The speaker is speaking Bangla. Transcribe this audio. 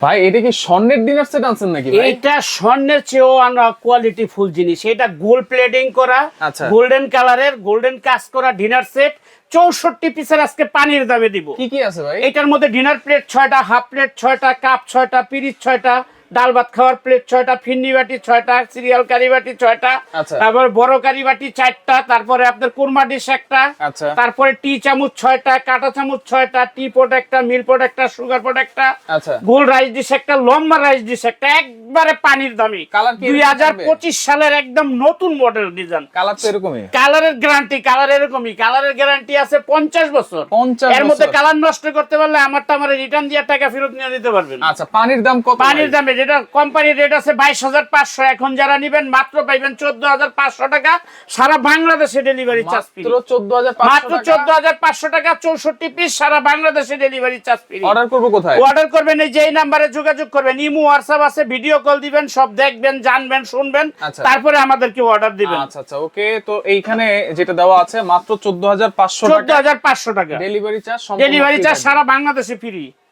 ভাই এটা কি স্বর্ণের ডিনার সেট আনছেন নাকি ভাই? এটা স্বর্ণের চেয়েও আমরা কোয়ালিটি ফুল জিনিস। এটা গোল্ড প্লেটিং করা, আচ্ছা। গোল্ডেন কালারের, গোল্ডেন কাজ করা ডিনার সেট 64 পিসের আজকে পানির দামে দিব। কি কি আছে ভাই? এটার মধ্যে ডিনার প্লেট 6টা, হাফ প্লেট 6টা, কাপ 6টা, পিরিচ 6টা, ডাল ভাত খাওয়ার প্লেট 6টা, ফিন্নি বাটি 6টা, সিরিয়াল কারি বাটি 6টা, আচ্ছা। তারপর বড় কারি বাটি 4টা, তারপরে আপনার কোরমা ডিশ একটা, আচ্ছা। তারপরে টি চামচ 6টা, কাঁটা চামচ 6টা, টি পট একটা, মিল পট একটা, সুগার পট একটা, আচ্ছা। গোল রাইস ডিশ একটা, লম্বা রাইস ডিশ একটা, একবারে পানির দামি। কালার কি 2025 সালের একদম নতুন মডেল ডিজাইন। কালার তো এরকমই। কালারের গ্যারান্টি, কালার এরকমই, কালারের গ্যারান্টি আছে 50 বছর। 50 এর মধ্যে বছর। কালার নষ্ট করতে পারলে আমারটা আমার রিটার্ন দিয়ে টাকা ফেরত নিয়ে দিতে পারবেন। আচ্ছা, পানির দাম কত? পানির দামে যেটা কোম্পানির রেট আছে 22,500, এখন যারা নেবেন মাত্র পাইবেন 14,500 টাকা, সারা বাংলাদেশে ডেলিভারি চার্জ ফ্রি। মাত্র 14,500 মাত্র 14,500 টাকা, 64 পিস, সারা বাংলাদেশে ডেলিভারি চার্জ ফ্রি। অর্ডার করব কোথায়? অর্ডার করবেন এই যে এই নাম্বারে যোগাযোগ করবেন, ইমো হোয়াটসঅ্যাপ আছে, ভিডিও কল দিবেন, সব দেখবেন, জানবেন, শুনবেন, আচ্ছা। তারপরে আমাদেরকে অর্ডার দিবেন। আচ্ছা আচ্ছা, ওকে। তো এইখানে যেটা দেওয়া আছে মাত্র 14,500 টাকা 14,500 টাকা ডেলিভারি চার্জ। ডেলিভারি চার্জ সারা বাংলাদেশে ফ্রি।